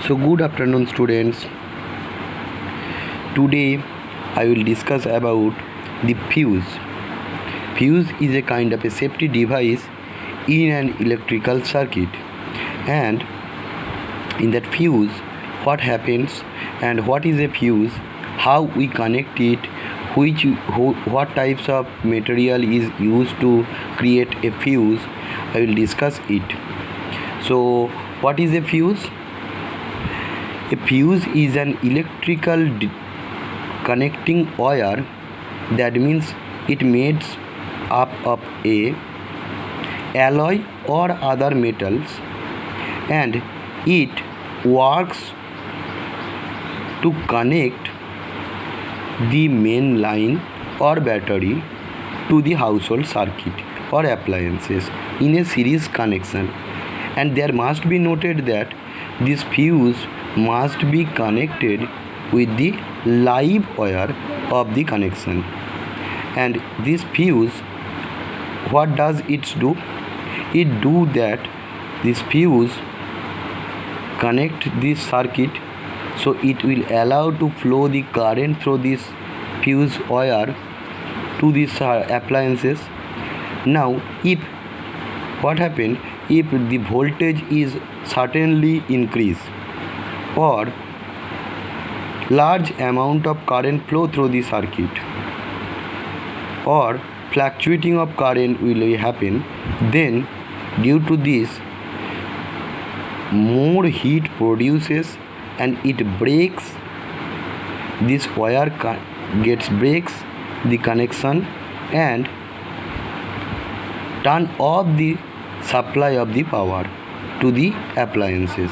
So good afternoon students. Today I will discuss about the fuse. Fuse is a kind of a safety device in an electrical circuit, and in that fuse what happens and what is a fuse, how we connect it, what types of material is used to create a fuse. I will discuss it. So what is a fuse? A fuse is an electrical connecting wire. That means it made up of a alloy or other metals, and it works to connect the main line or battery to the household circuit or appliances in a series connection. And there must be noted that this fuse must be connected with the live wire of the connection. And this fuse, what does it do? It do that this fuse connect this circuit, so it will allow to flow the current through this fuse wire to these appliances. Now if what happened, if the voltage is certainly increased or large amount of current flow through the circuit, or fluctuating of current will happen, then due to this more heat produces and it breaks this wire, breaks the connection and turn off the supply of the power to the appliances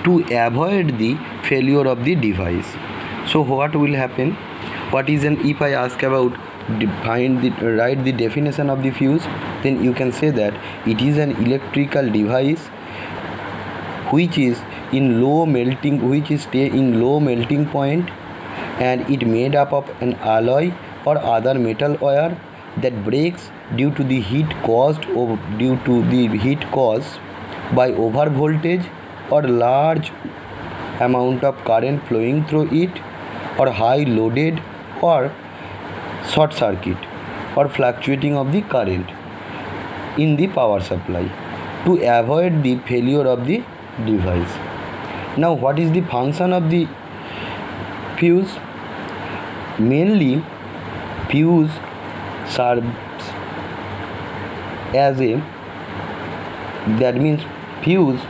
to avoid the failure of the device. So what will happen? What is an, if I ask about write the definition of the fuse, then you can say that it is an electrical device which is in low melting, which is stay in low melting point, and it made up of an alloy or other metal wire that breaks due to the heat caused by over voltage or large amount of current flowing through it, or high loaded or short circuit or fluctuating of the current in the power supply to avoid the failure of the device. Now what is the function of the fuse? Mainly fuse serves as a, that means fuse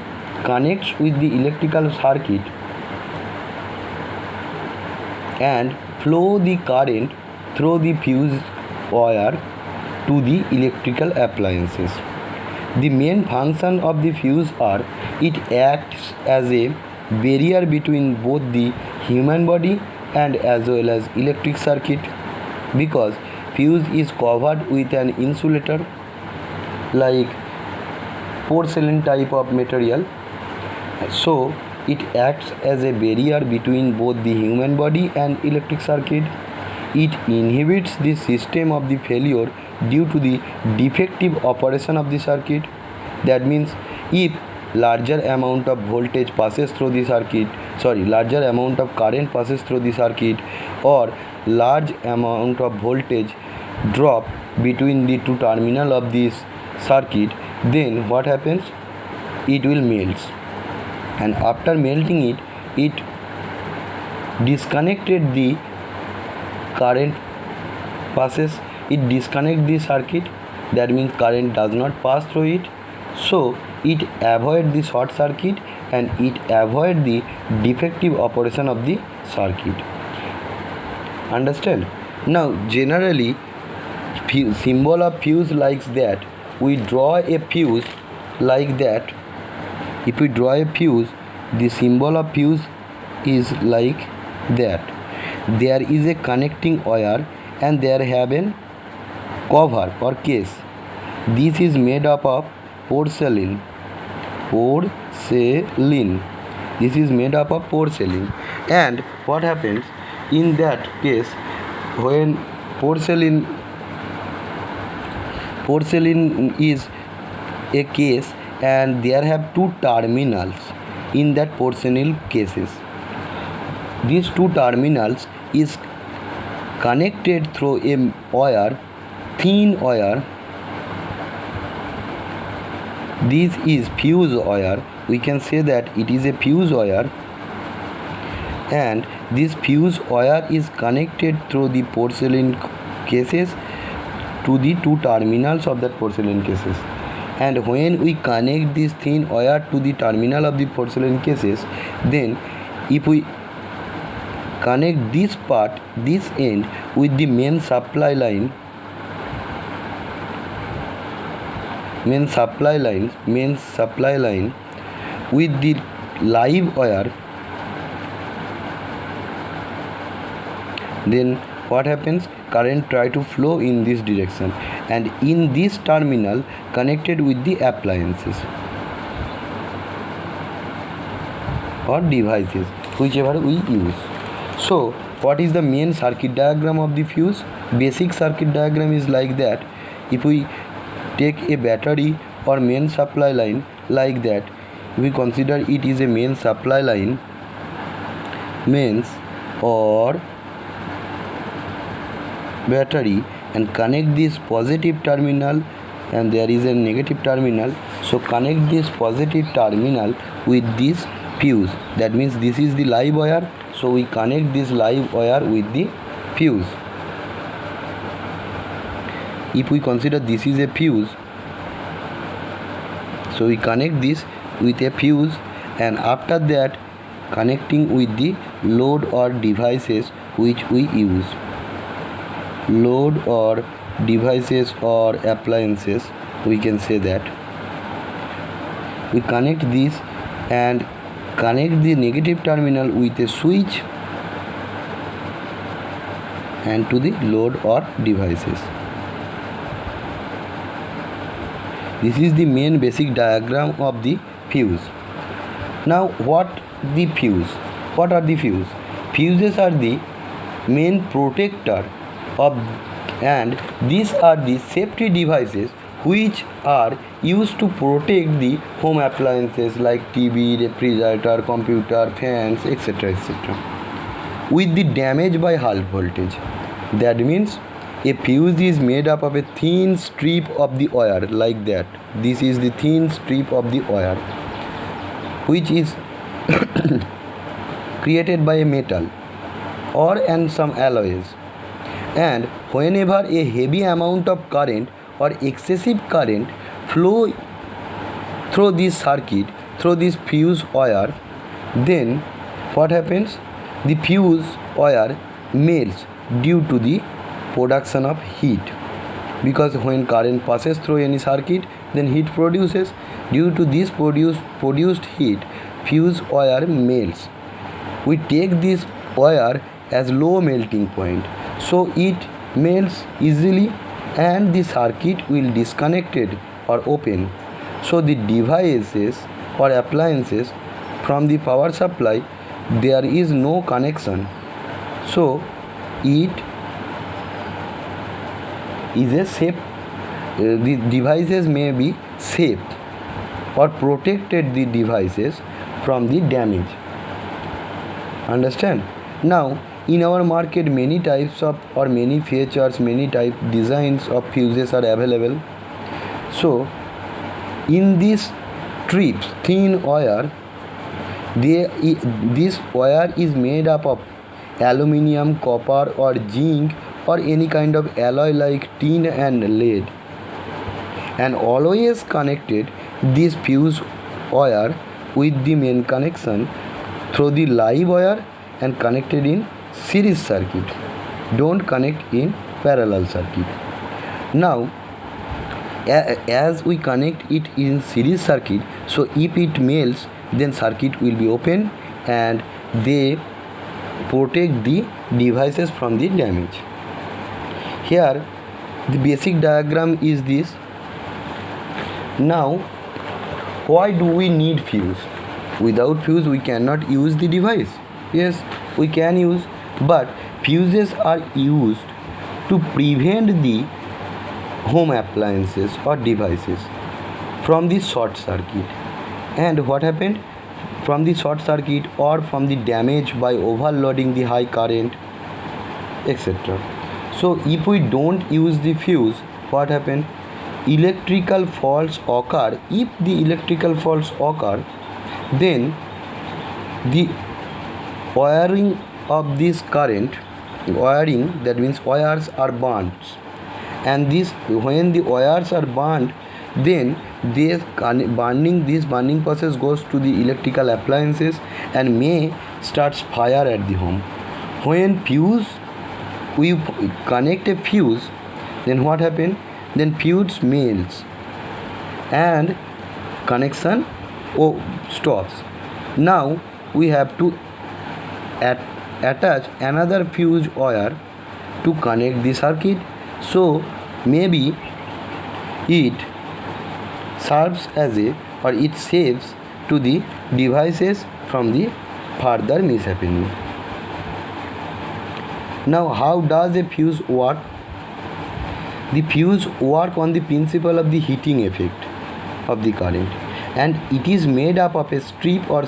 connects with the electrical circuit and flow the current through the fuse wire to the electrical appliances. The main function of the fuse are, it acts as a barrier between both the human body and as well as electric circuit, because fuse is covered with an insulator like porcelain type of material. So it acts as a barrier between both the human body and electric circuit. It inhibits the system of the failure due to the defective operation of the circuit. That means if larger amount of voltage passes through the circuit, larger amount of current passes through the circuit, or large amount of voltage drop between the two terminal of this circuit, then what happens? It will melt, and after melting it disconnected the current passes, it disconnect the circuit. That means current does not pass through it, so it avoid the short circuit and it avoid the defective operation of the circuit. Understand? Now generally symbol of fuse like that, we draw a fuse like that. If we draw a fuse, the symbol of fuse is like that. There is a connecting wire and there have a cover or case. This is made up of porcelain. This is made up of porcelain. And what happens in that case, when porcelain is a case and there have two terminals, in that porcelain cases. These two terminals is connected through a wire, thin wire. This is fuse wire. We can say that it is a fuse wire, and this fuse wire is connected through the porcelain cases to the two terminals of that porcelain cases. And when we connect this thin wire to the terminal of the porcelain cases, then if we connect this part, this end, with the main supply line with the live wire, then what happens? Current try to flow in this direction, and in this terminal connected with the appliances or devices whichever we use. So what is the main circuit diagram of the fuse? Basic circuit diagram is like that. If we take a battery or main supply line like that, we consider it is a main supply line, mains or battery, and connect this positive terminal, and there is a negative terminal. So connect this positive terminal with this fuse. That means this is the live wire, so we connect this live wire with the fuse. If we consider this is a fuse, so we connect this with a fuse, and after that connecting with the load or devices which we use. Load or devices or appliances, we can say that. We connect this and connect the negative terminal with a switch and to the load or devices. This is the main basic diagram of the fuse. Now what the fuse? What are the fuse? Fuses are the main protector of, and these are the safety devices which are used to protect the home appliances like TV, refrigerator, computer, fans, etc. with the damage by half voltage. That means a fuse is made up of a thin strip of the wire like that. This is the thin strip of the wire which is created by a metal or and some alloys. And whenever a heavy amount of current or excessive current flow through this circuit, through this fuse wire, then what happens? The fuse wire melts due to the production of heat, because when current passes through any circuit, then heat produces. Due to this produced heat, fuse wire melts. We take this wire as low melting point, so it melts easily and the circuit will disconnected or open. So the devices or appliances from the power supply, there is no connection, so it is a safe, the devices may be safe or protected the devices from the damage. Understand? Now in our market many types of or many features, many type designs of fuses are available. So in this strips thin wire, this wire is made up of aluminium, copper or zinc or any kind of alloy like tin and lead, and always connected this fuse wire with the main connection through the live wire and connected in series circuit. Don't connect in parallel circuit. Now as we connect it in series circuit, so if it melts, then circuit will be open and they protect the devices from the damage. Here the basic diagram is this. Now why do we need fuse? Without fuse we cannot use the device. Yes, we can use, but fuses are used to prevent the home appliances or devices from the short circuit. And what happened? from the short circuit or from the damage by overloading the high current, etc. So if we don't use the fuse, what happen? Electrical faults occur. If the electrical faults occur, then the wiring of this current, wiring, that means wires are burnt, and this, when the wires are burnt, then this burning process goes to the electrical appliances and may starts fire at the home. When we connect a fuse, then what happen? Then fuse melts and connection stops. Now we have to attach another fuse wire to connect the circuit, so maybe it serves as a, or it saves to the devices from the further mishappening. Now how does a fuse work? The fuse work on the principle of the heating effect of the current, and it is made up of a strip or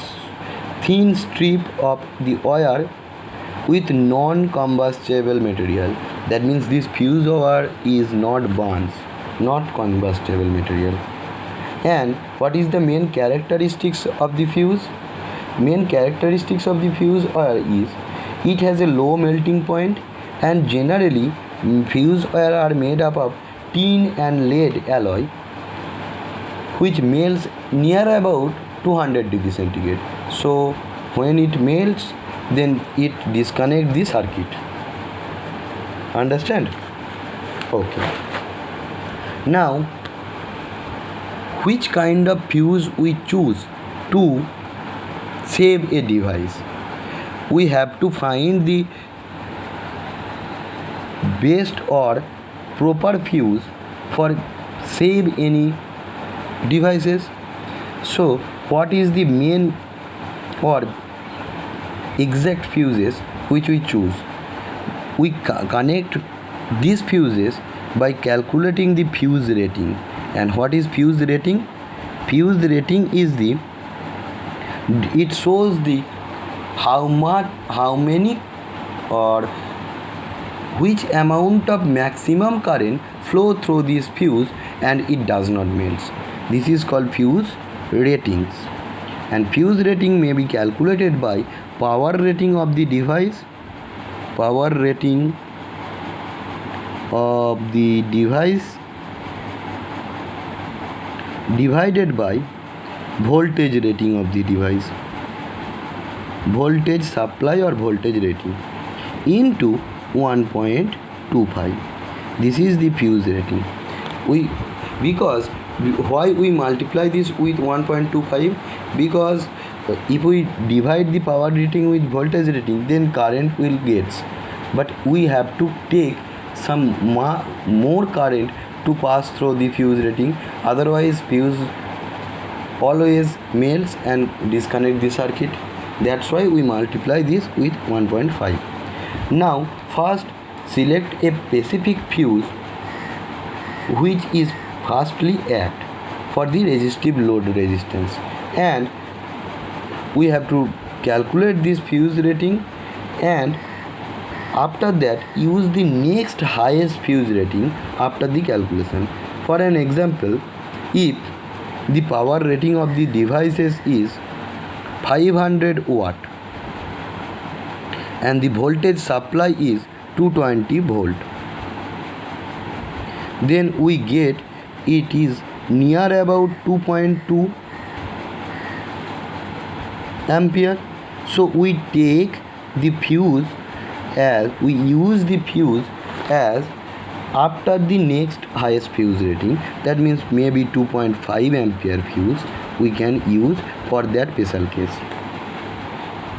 thin strip of the wire with non-combustible material. That means this fuse wire is not burns, not combustible material. And what is the main characteristics of the fuse? Main characteristics of the fuse wire is it has a low melting point, and generally fuse wire are made up of tin and lead alloy, which melts near about 200 degrees centigrade. So when it melts, then it disconnects the circuit. Understand? Okay. Now, which kind of fuse we choose to save a device? We have to find the best or proper fuse for save any devices. So what is the main or exact fuses which we choose? We connect these fuses by calculating the fuse rating. And what is fuse rating? Fuse rating is the, it shows the how many or which amount of maximum current flow through this fuse and it does not melt. This is called fuse ratings. And fuse rating may be calculated by power rating of the device, power rating of the device divided by voltage rating of the device, voltage supply or voltage rating, into 1.25. This is the fuse rating. Why we multiply this with 1.25? Because if we divide the power rating with voltage rating, then current will get, but we have to take some more current to pass through the fuse rating, otherwise fuse always melts and disconnect the circuit. That's why we multiply this with 1.5. Now first select a specific fuse which is firstly apt for the resistive load resistance, and we have to calculate this fuse rating, and after that use the next highest fuse rating after the calculation. For an example, if the power rating of the devices is 500 watt and the voltage supply is 220 volt, then we get it is near about 2.2 ampere. So we take the fuse as, we use the fuse as after the next highest fuse rating, that means maybe 2.5 ampere fuse we can use for that special case.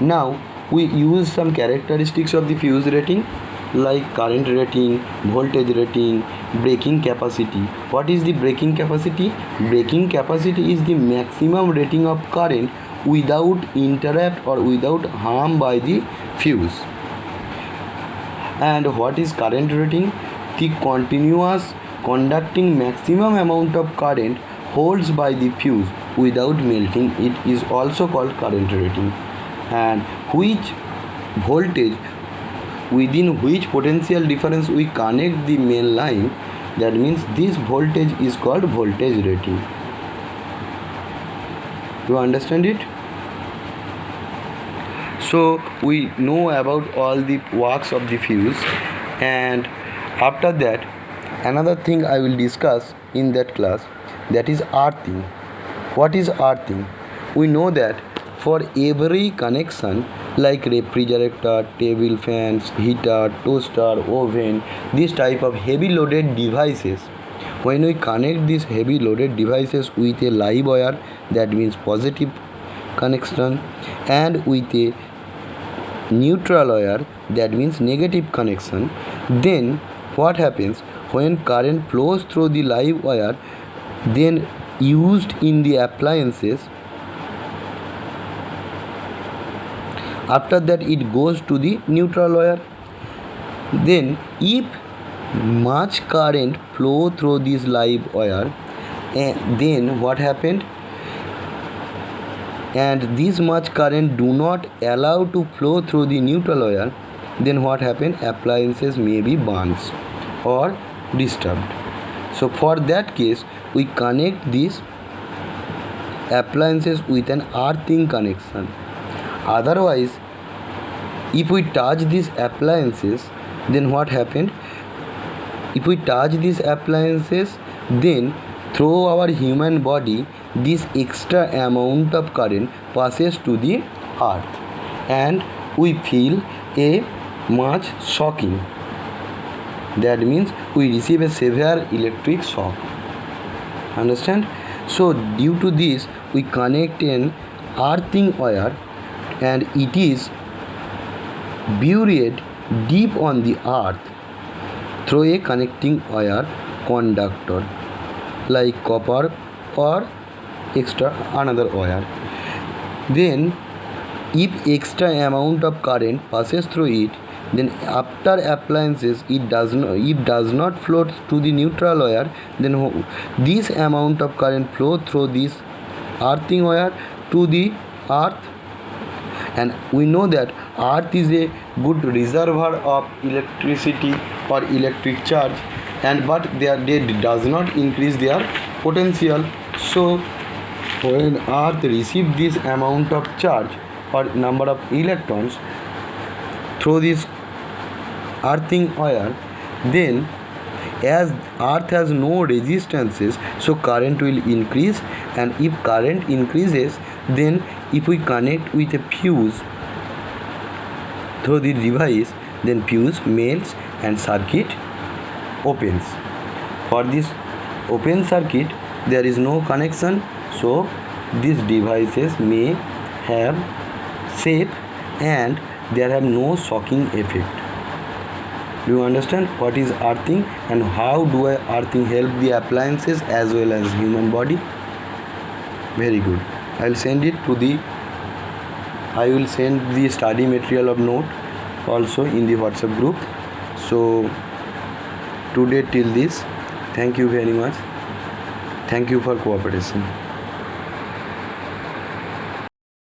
Now we use some characteristics of the fuse rating like current rating, voltage rating, breaking capacity. What is the breaking capacity? Breaking capacity is the maximum rating of current without interrupt or without harm by the fuse. And what is current rating? The continuous conducting maximum amount of current holds by the fuse without melting. It is also called current rating. And which voltage within which potential difference we connect the main line, that means this voltage is called voltage rating. Do you understand it? So we know about all the works of the fuse, and after that another thing I will discuss in that class, that is earthing. What is earthing? We know that for every connection like refrigerator, table fans, heater, toaster, oven, this type of heavy loaded devices, when we connect these heavy loaded devices with a live wire, that means positive connection, and with a neutral wire, that means negative connection, then what happens when current flows through the live wire then used in the appliances, after that it goes to the neutral wire. Then if much current flow through this live wire, then what happened, and this much current do not allow to flow through the neutral wire, then what happened, appliances may be burned or disturbed. So for that case we connect these appliances with an earthing connection. Otherwise, if we touch these appliances, then what happened, if we touch these appliances, then through our human body this extra amount of current passes to the earth and we feel a much shocking, that means we receive a severe electric shock. Understand? So due to this we connect an earthing wire, and it is buried deep on the earth through a connecting wire conductor like copper or extra another wire. Then if extra amount of current passes through it, then after appliances it does not flow to the neutral wire, then this amount of current flow through this earthing wire to the earth. And we know that earth is a good reservoir of electricity or electric charge, and but they does not increase their potential. So when earth receives this amount of charge or number of electrons through this earthing wire, then as earth has no resistances, so current will increase, and if current increases, then if we connect with a fuse through the device, then fuse melts and circuit opens. For this open circuit there is no connection, so these devices may have safe and there have no shocking effect. Do you understand what is earthing and how do earthing help the appliances as well as human body? Very good. I will send the study material of note also in the WhatsApp group. So today till this, thank you very much. Thank you for cooperation.